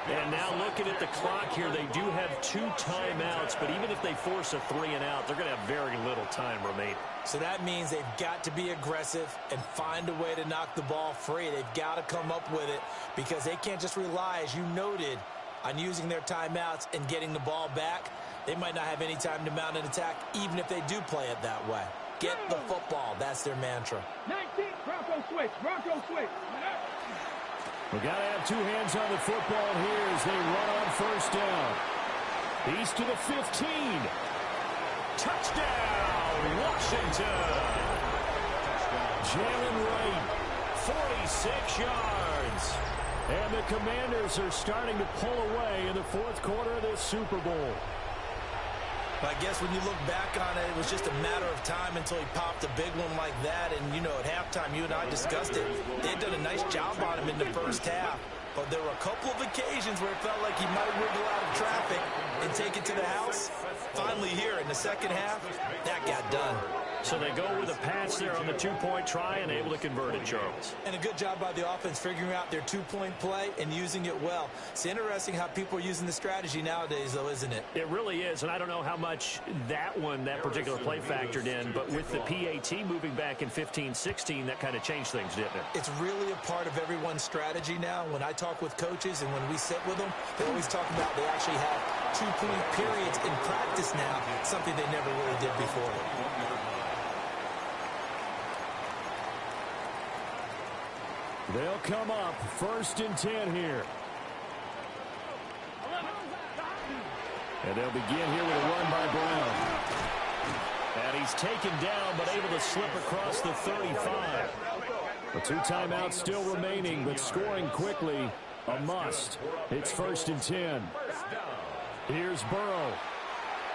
And now looking at the clock here, they do have 2 timeouts, but even if they force a 3-and-out, they're going to have very little time remaining. So that means they've got to be aggressive and find a way to knock the ball free. They've got to come up with it because they can't just rely, as you noted, on using their timeouts and getting the ball back. They might not have any time to mount an attack, even if they do play it that way. Get the football. That's their mantra. 19, Bronco switch. We've got to have 2 hands on the football here as they run on 1st down. He's to the 15. Touchdown, Washington. Jalen Wright, 46 yards. And the Commanders are starting to pull away in the 4th quarter of this Super Bowl. I guess when you look back on it, it was just a matter of time until he popped a big one like that. And, you know, at halftime, you and I discussed it. They had done a nice job on him in the 1st half. But there were a couple of occasions where it felt like he might wiggle out of traffic and take it to the house. Finally here in the 2nd half, that got done. So they go with a pass there on the two-point try and able to convert it, Charles. And a good job by the offense figuring out their two-point play and using it well. It's interesting how people are using the strategy nowadays, though, isn't it? It really is, and I don't know how much that particular play factored in, but with the PAT moving back in 15-16, that kind of changed things, didn't it? It's really a part of everyone's strategy now. When I talk with coaches and when we sit with them, they always talk about they actually have two-point periods in practice now, something they never really did before. They'll come up 1st and 10 here. And they'll begin here with a run by Brown. And he's taken down, but able to slip across the 35. The 2 timeouts still remaining, but scoring quickly, a must. It's 1st and 10. Here's Burrow.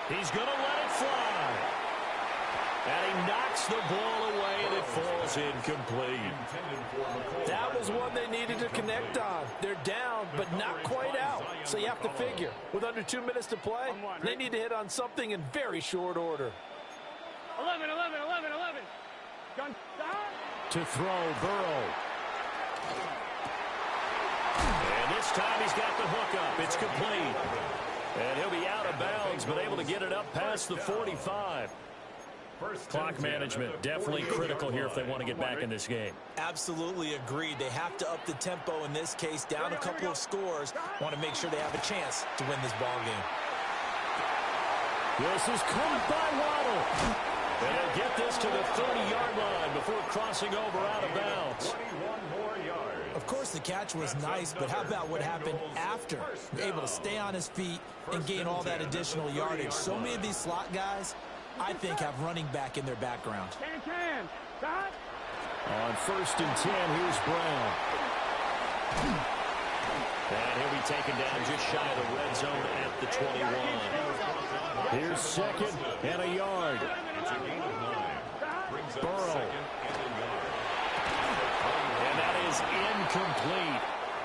He's going to let it fly. And he knocks the ball away, and it falls incomplete. That was one they needed to connect on. They're down, but not quite out. So you have to figure, with under 2 minutes to play, they need to hit on something in very short order. 11. Gun. To throw, Burrow. And this time he's got the hook up. It's complete. And he'll be out of bounds, but able to get it up past the 45. Clock management definitely critical here if they want to get back in this game. Absolutely agreed. They have to up the tempo in this case, down a couple of scores. Want to make sure they have a chance to win this ball game. This is caught by Waddle. And he'll get this to the 30-yard line before crossing over out of bounds. Of course, the catch was nice, but how about what happened after? Able to stay on his feet and gain all that additional yardage. So many of these slot guys, I think, have running back in their background. Can. Stop. On 1st and 10, here's Brown. And he'll be taken down just shy of the red zone at the 21. Here's 2nd and a yard. Burrow. And that is incomplete.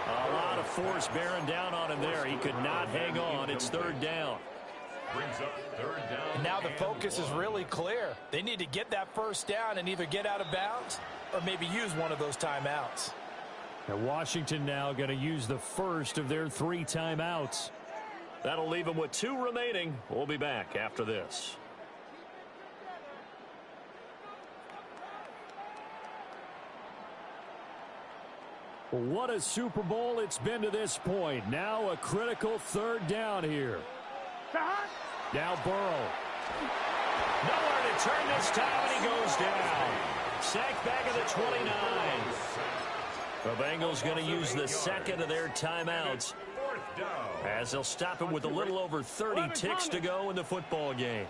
A lot of force bearing down on him there. He could not hang on. It's 3rd down. Brings up 3rd down. And now the focus is really clear. They need to get that 1st down and either get out of bounds or maybe use one of those timeouts. And Washington now going to use the first of their 3 timeouts. That'll leave them with 2 remaining. We'll be back after this. What a Super Bowl it's been to this point. Now a critical 3rd down here. Now Burrow. Nowhere to turn this time, and he goes down. Sacked back at the 29. The Bengals going to use the 2nd of their timeouts as they'll stop it with a little over 30 ticks to go in the football game.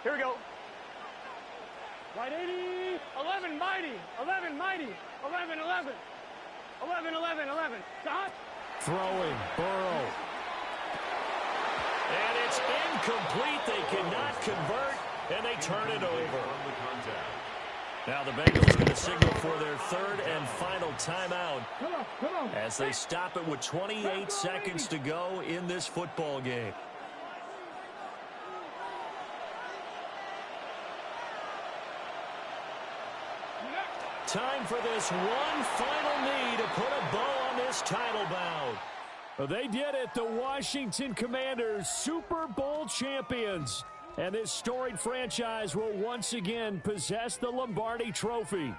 Here we go. Right 80. 11 mighty. 11 mighty. 11. 11. Stop. Throwing, Burrow. And it's incomplete. They cannot convert, and they turn it over. Now the Bengals going to signal for their 3rd and final timeout as they stop it with 28 seconds to go in this football game. Time for this one final knee to put a bow on this title bout. They did it. The Washington Commanders, Super Bowl champions. And this storied franchise will once again possess the Lombardi Trophy.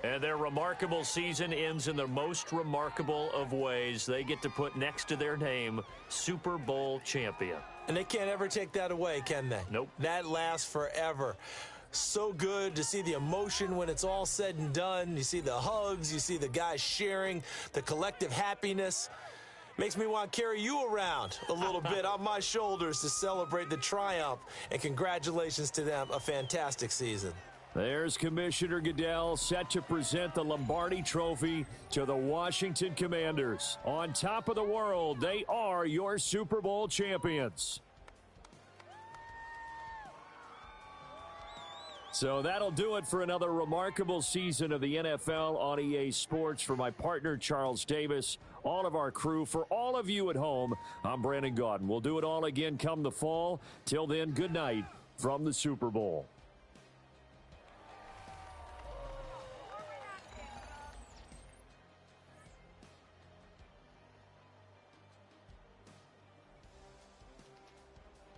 And their remarkable season ends in the most remarkable of ways. They get to put next to their name, Super Bowl champion. And they can't ever take that away, can they? Nope. That lasts forever. So good to see the emotion when it's all said and done. You see the hugs, you see the guys sharing, the collective happiness. Makes me want to carry you around a little bit on my shoulders to celebrate the triumph. And congratulations to them. A fantastic season. There's Commissioner Goodell set to present the Lombardi Trophy to the Washington Commanders. On top of the world, they are your Super Bowl champions. So that'll do it for another remarkable season of the NFL on EA Sports. For my partner, Charles Davis, all of our crew, for all of you at home, I'm Brandon Gaudin. We'll do it all again come the fall. Till then, good night from the Super Bowl.